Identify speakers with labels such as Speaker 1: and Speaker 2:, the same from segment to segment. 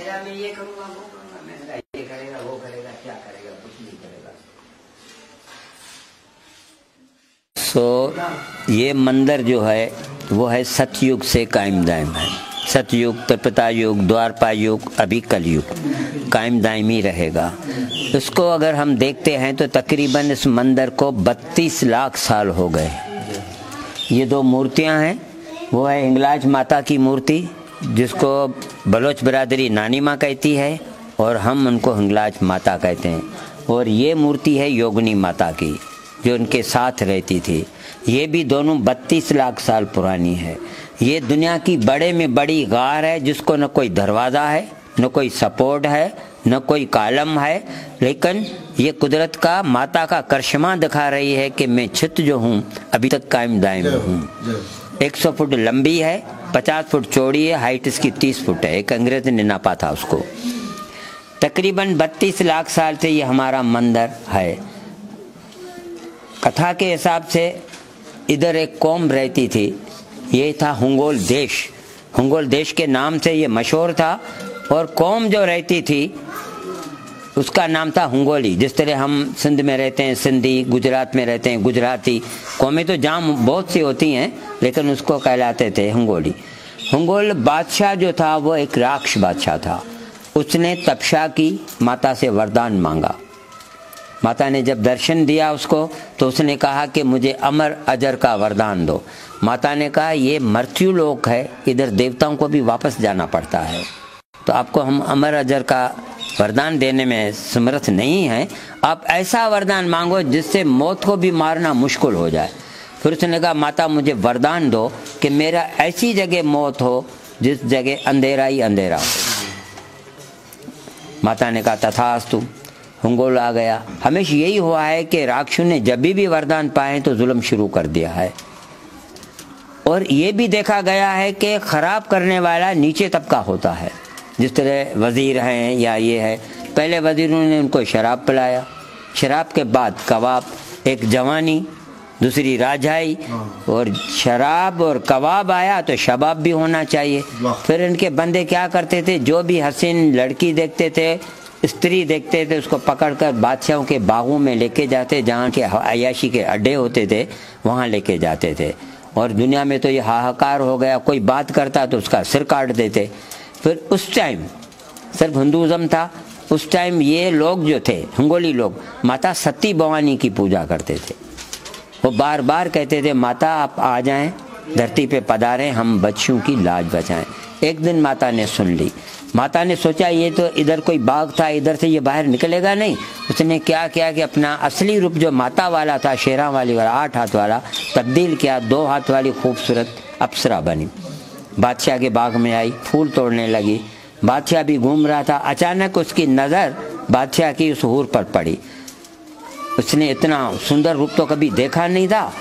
Speaker 1: तेरा मैं ये करूँगा वो करूँगा, मैंने कहा ये करेगा वो करेगा, क्या करेगा, कुछ नहीं करेगा।
Speaker 2: ये मंदिर जो है वो है सतयुग से कायम दायम है। सतयुग, त्रेता युग, द्वापर युग, अभी कलयुग कायम दायमी रहेगा। इसको अगर हम देखते हैं तो तकरीबन इस मंदिर को 32 लाख साल हो गए। ये दो मूर्तियां हैं, वो है हिंगलाज माता की मूर्ति जिसको बलोच बिरादरी नानी माँ कहती है और हम उनको हिंगलाज माता कहते हैं, और ये मूर्ति है योगिनी माता की जो उनके साथ रहती थी। ये भी दोनों 32 लाख साल पुरानी है। ये दुनिया की बड़े में बड़ी गार है जिसको न कोई दरवाज़ा है, न कोई सपोर्ट है, न कोई कालम है, लेकिन ये कुदरत का, माता का करिश्मा दिखा रही है कि मैं छित जो हूँ अभी तक कायम दायम हूँ। 100 फुट लंबी है, 50 फुट चौड़ी है, हाइट इसकी 30 फुट है। एक अंग्रेज ने नापा था उसको। तकरीबन 32 लाख साल से ये हमारा मंदिर है। कथा के हिसाब से इधर एक कौम रहती थी, ये था हुंगोल देश। हुंगोल देश के नाम से ये मशहूर था, और कौम जो रहती थी उसका नाम था हुंगोली। जिस तरह हम सिंध में रहते हैं सिंधी, गुजरात में रहते हैं गुजराती, कौमें तो जाम बहुत सी होती हैं, लेकिन उसको कहलाते थे हुंगोली। हुंगोल बादशाह जो था वो एक राक्ष बादशाह था। उसने तपस्या की, माता से वरदान मांगा। माता ने जब दर्शन दिया उसको तो उसने कहा कि मुझे अमर अजर का वरदान दो। माता ने कहा ये मृत्यु लोक है, इधर देवताओं को भी वापस जाना पड़ता है, तो आपको हम अमर अजर का वरदान देने में समर्थ नहीं हैं। आप ऐसा वरदान मांगो जिससे मौत को भी मारना मुश्किल हो जाए। फिर उसने कहा माता मुझे वरदान दो कि मेरा ऐसी जगह मौत हो जिस जगह अंधेरा ही अंधेरा हो। माता ने कहा तथास्तु। हुंगोल आ गया। हमेशा यही हुआ है कि राक्षसों ने जब भी वरदान पाए तो जुल्म शुरू कर दिया है, और ये भी देखा गया है कि खराब करने वाला नीचे तबका होता है। जिस तरह वजीर हैं या ये है, पहले वजीरों ने उनको शराब पिलाया, शराब के बाद कबाब, एक जवानी, दूसरी राजाई, और शराब और कबाब आया तो शबाब भी होना चाहिए। फिर इनके बंदे क्या करते थे, जो भी हसीन लड़की देखते थे, स्त्री देखते थे, उसको पकड़कर बादशाहों के बागों में लेके जाते, जहाँ के अयाशी के अड्डे होते थे वहाँ लेके जाते थे। और दुनिया में तो ये हाहाकार हो गया, कोई बात करता तो उसका सिर काट देते। फिर उस टाइम सिर्फ हिंदुज़म था, उस टाइम ये लोग जो थे हुंगोली लोग माता सती भवानी की पूजा करते थे। वो बार बार कहते थे माता आप आ जाएं, धरती पे पधारें, हम बच्चों की लाज बचाएं। एक दिन माता ने सुन ली। माता ने सोचा ये तो इधर कोई बाग था, इधर से ये बाहर निकलेगा नहीं। उसने क्या किया कि अपना असली रूप जो माता वाला था, शेरा वाली वाला, 8 हाथ वाला, तब्दील किया, 2 हाथ वाली खूबसूरत अप्सरा बनी। बादशाह के बाग में आई, फूल तोड़ने लगी। बादशाह भी घूम रहा था, अचानक उसकी नज़र बादशाह की उस हूर पर पड़ी। उसने इतना सुंदर रूप तो कभी देखा नहीं था।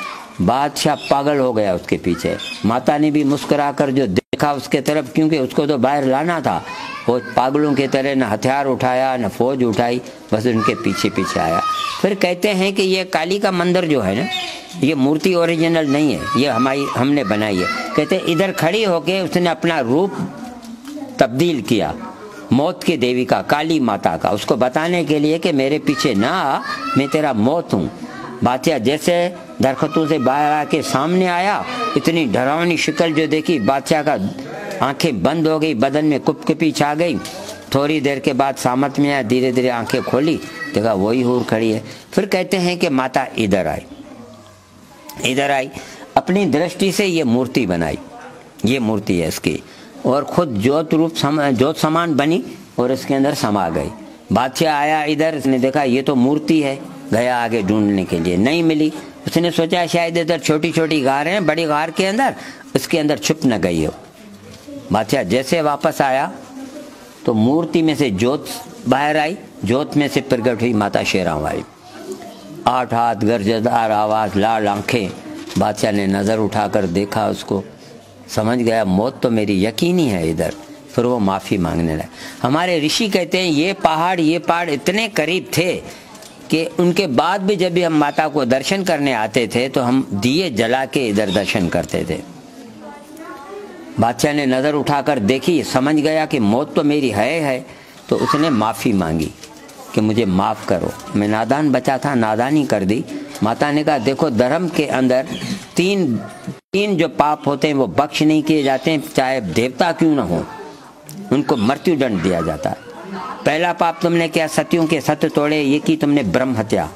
Speaker 2: बादशाह पागल हो गया उसके पीछे। माता ने भी मुस्कुराकर जो देखा उसके तरफ, क्योंकि उसको तो बाहर लाना था, वो पागलों की तरह न हथियार उठाया न फौज उठाई, बस उनके पीछे पीछे आया। फिर कहते हैं कि ये काली का मंदिर जो है ना, ये मूर्ति ओरिजिनल नहीं है, ये हमने बनाई है। कहते इधर खड़ी होके उसने अपना रूप तब्दील किया, मौत की देवी का, काली माता का, उसको बताने के लिए कि मेरे पीछे ना आ, मैं तेरा मौत हूँ। बादशाह जैसे दरख्तों से बाहर आके सामने आया, इतनी डरावनी शक्ल जो देखी, बादशाह का आंखें बंद हो गई, बदन में कुपकुपी छा गई। थोड़ी देर के बाद सामत में आया, धीरे धीरे आंखें खोली, देखा वही हूर खड़ी है। फिर कहते हैं कि माता इधर आई, इधर आई, अपनी दृष्टि से ये मूर्ति बनाई, ये मूर्ति है इसकी, और खुद ज्योत समान बनी और इसके अंदर समा गई। बादशाह आया इधर, उसने देखा ये तो मूर्ति है, गया आगे ढूंढने के लिए, नहीं मिली। उसने सोचा शायद इधर छोटी छोटी गार हैं, बड़ी गार के अंदर, उसके अंदर छुप न गई हो। बादशाह जैसे वापस आया तो मूर्ति में से ज्योत बाहर आई, ज्योत में से प्रकट हुई माता शेरावाली, 8 हाथ, गर्जदार आवाज, लाल आंखें। बादशाह ने नजर उठाकर देखा उसको, समझ गया मौत तो मेरी यकीनी है इधर। फिर वो माफी मांगने लगा। हमारे ऋषि कहते हैं ये पहाड़ इतने करीब थे कि उनके बाद भी जब भी हम माता को दर्शन करने आते थे तो हम दिए जला के इधर दर्शन करते थे। बादशाह ने नज़र उठाकर देखी, समझ गया कि मौत तो मेरी है, तो उसने माफ़ी मांगी कि मुझे माफ़ करो, मैं नादान बचा था, नादानी कर दी। माता ने कहा देखो, धर्म के अंदर तीन जो पाप होते हैं वो बख्श नहीं किए जाते हैं, चाहे देवता क्यों ना हो, उनको मृत्यु दंड दिया जाता है। पहला पाप तुमने किया, सतियों के सत्य तोड़े, ये की तुमने ब्रह्म हत्या।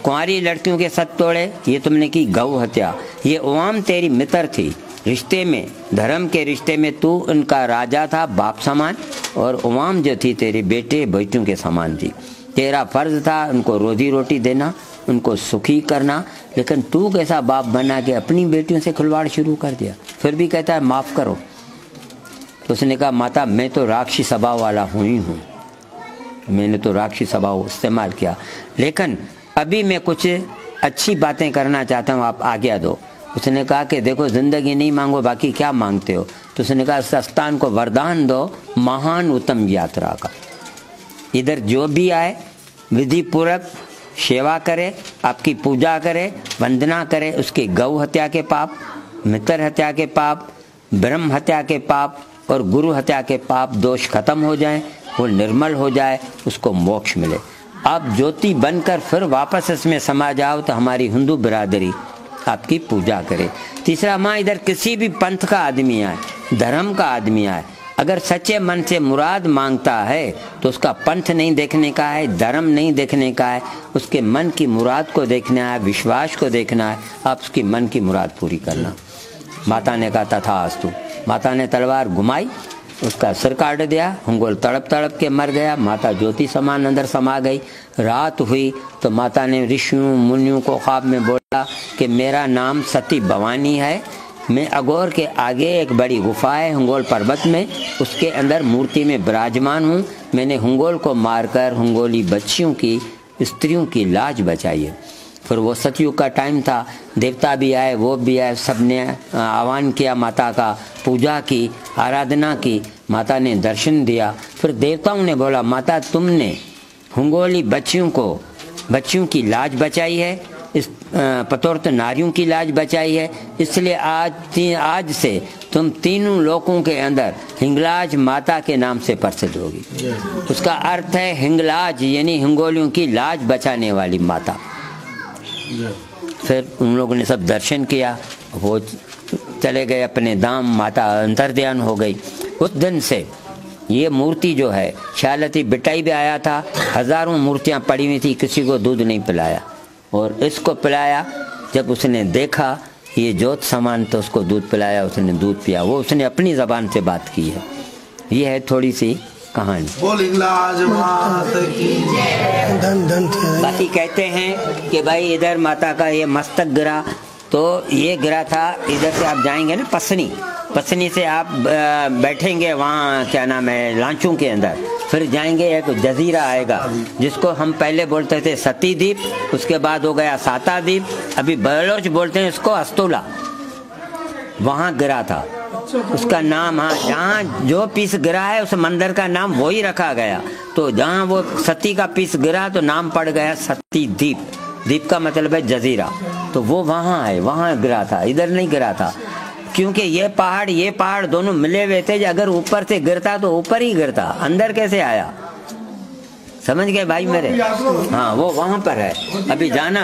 Speaker 2: कुंवारी लड़कियों के सत्य तोड़े, ये तुमने की गौ हत्या। ये उवाम तेरी मित्र थी, रिश्ते में, धर्म के रिश्ते में तू उनका राजा था, बाप समान, और उवाम जो थी तेरे बेटे बेटियों के समान थी। तेरा फर्ज था उनको रोजी रोटी देना, उनको सुखी करना, लेकिन तू कैसा बाप बना के अपनी बेटियों से खिलवाड़ शुरू कर दिया। फिर भी कहता है माफ़ करो। तो उसने कहा माता, मैं तो राक्षसी स्वभाव वाला ही हूँ, मैंने तो राक्षसी स्वभाव इस्तेमाल किया, लेकिन अभी मैं कुछ अच्छी बातें करना चाहता हूँ, आप आज्ञा दो। उसने कहा कि देखो, ज़िंदगी नहीं मांगो, बाकी क्या मांगते हो? तो उसने कहा संस्थान को वरदान दो महान उत्तम यात्रा का। इधर जो भी आए विधि पूर्वक सेवा करे, आपकी पूजा करे, वंदना करे, उसकी गौ हत्या के पाप, मित्र हत्या के पाप, ब्रह्म हत्या के पाप और गुरु हत्या के पाप दोष खत्म हो जाएं, वो निर्मल हो जाए, उसको मोक्ष मिले। आप ज्योति बनकर फिर वापस इसमें समा जाओ तो हमारी हिंदू बिरादरी आपकी पूजा करे। तीसरा, माँ इधर किसी भी पंथ का आदमी आए, धर्म का आदमी आए, अगर सच्चे मन से मुराद मांगता है तो उसका पंथ नहीं देखने का है, धर्म नहीं देखने का है, उसके मन की मुराद को देखना है, विश्वास को देखना है, आप उसकी मन की मुराद पूरी करना। माता ने कहा तथास्तु। माता ने तलवार घुमाई, उसका सिर काट दिया, हुंगोल तड़प तड़प के मर गया। माता ज्योति समान अंदर समा गई। रात हुई तो माता ने ऋषियों मुनियों को ख्वाब में बोला कि मेरा नाम सती भवानी है, मैं अघोर के आगे एक बड़ी गुफा है हुंगोल पर्वत में, उसके अंदर मूर्ति में विराजमान हूँ। मैंने हुंगोल को मारकर हुंगोली बच्चियों की, स्त्रियों की लाज बचाई है। फिर वो सतयुग का टाइम था, देवता भी आए, वो भी आए, सबने आह्वान किया, माता का पूजा की, आराधना की। माता ने दर्शन दिया। फिर देवताओं ने बोला माता तुमने हुंगोली बच्चियों की लाज बचाई है, इस पतौरत नारियों की लाज बचाई है, इसलिए आज से तुम तीनों लोकों के अंदर हिंगलाज माता के नाम से प्रसिद्ध होगी। उसका अर्थ है हिंगलाज, यानी हिंगोलियों की लाज बचाने वाली माता। फिर उन लोगों ने सब दर्शन किया, वो चले गए अपने धाम, माता अंतर्ध्यान हो गई। उस दिन से ये मूर्ति जो है, शालती बिटाई भी आया था, हजारों मूर्तियां पड़ी हुई थी, किसी को दूध नहीं पिलाया, और इसको पिलाया। जब उसने देखा ये ज्योत समान तो उसको दूध पिलाया, उसने दूध पिया। वो उसने अपनी जबान से बात की है। ये है थोड़ी सी कहानी। बाकी कहते हैं कि भाई इधर माता का ये मस्तक गिरा, तो ये गिरा था, इधर से आप जाएंगे ना पसनी से आप बैठेंगे वहाँ, क्या नाम है, लांचों के अंदर, फिर जाएंगे एक जजीरा आएगा जिसको हम पहले बोलते थे सती द्वीप, उसके बाद हो गया साता द्वीप, अभी बलोच बोलते हैं इसको अस्तोला। वहाँ गिरा था उसका नाम। हाँ, जहाँ जो पीस गिरा है उस मंदिर का नाम वही रखा गया। तो जहाँ वो सती का पीस गिरा तो नाम पड़ गया सती द्वीप। द्वीप का मतलब है जजीरा। तो वो वहाँ है, वहाँ गिरा था, इधर नहीं गिरा था, क्योंकि ये पहाड़ दोनों मिले हुए थे। अगर ऊपर से गिरता तो ऊपर ही गिरता, अंदर कैसे आया? समझ गए भाई मेरे? हाँ, वो वहाँ पर है। अभी जाना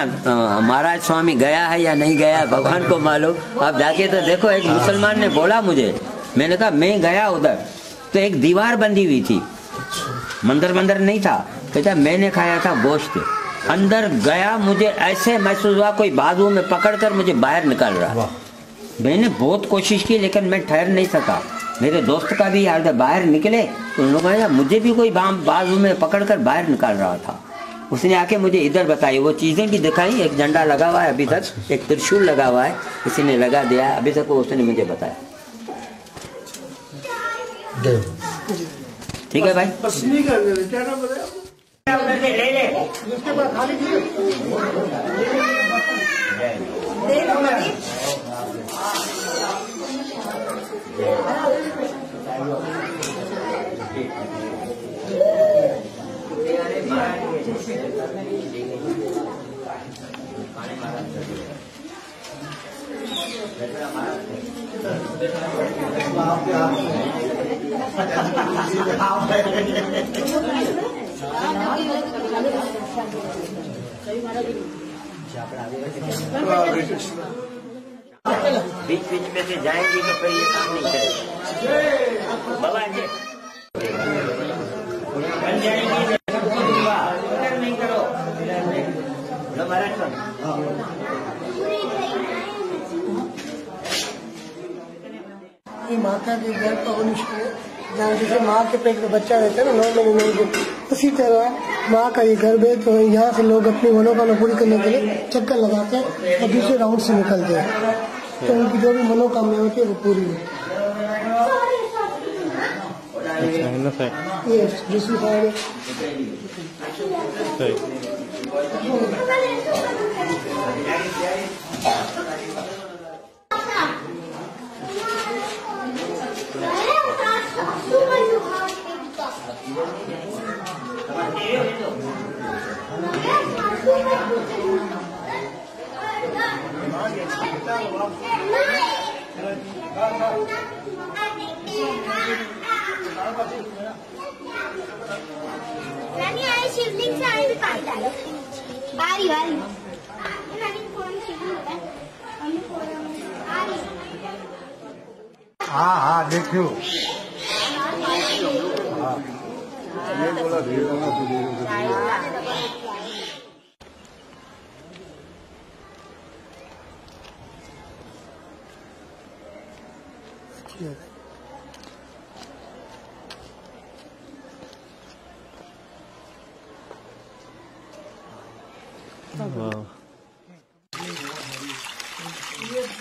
Speaker 2: महाराज स्वामी गया है या नहीं गया भगवान को मालूम। आप जाके तो देखो। एक मुसलमान ने बोला मुझे, मैंने कहा मैं गया उधर, तो एक दीवार बंधी हुई थी, मंदिर नहीं था। कहता मैंने खाया था गोश्त। अंदर गया, मुझे ऐसे महसूस हुआ कोई बाजू में पकड़कर मुझे बाहर निकाल रहा। मैंने बहुत कोशिश की लेकिन मैं ठहर नहीं सका। मेरे दोस्त का भी यार बाहर निकले, उन लोगों ने मुझे भी कोई बाजू में पकड़कर बाहर निकाल रहा था। उसने आके मुझे इधर बताई, वो चीजें भी दिखाई। एक झंडा लगा हुआ है अभी तक, एक त्रिशूल लगा हुआ है, किसी ने लगा दिया अभी तक, वो उसने मुझे बताया। ठीक है भाई, ले ले। बीच बीच में से जाएंगी तो फिर ये काम नहीं करेगा। बाबा जी बन जाएंगी, नहीं करो
Speaker 3: माता के घर पर जहाँ जैसे माँ के पेट में बच्चा रहता है ना 9 महीने 9 दिन, उसी तरह माँ का ये गर्भ है। तो यहाँ से लोग अपनी मनोकामना पूरी करने के लिए चक्कर लगाते हैं और दूसरे राउंड से निकलते हैं, तो उनकी जो भी मनोकामना होती है वो पूरी होती है। दूसरी साइड
Speaker 4: शिवलिंग से आने भी पानी डालो, बारी बारी
Speaker 3: हाँ हाँ देखियो
Speaker 4: ये बोला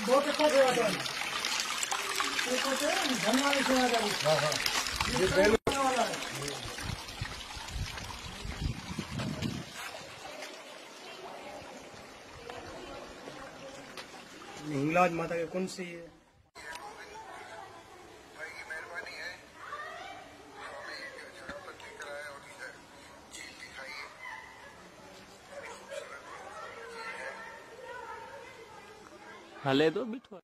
Speaker 4: बहुत अच्छा सेवा कर धन्यवाद सेवा कर हिंगलाज माता के कुंड से ये
Speaker 5: हले तो बिठवा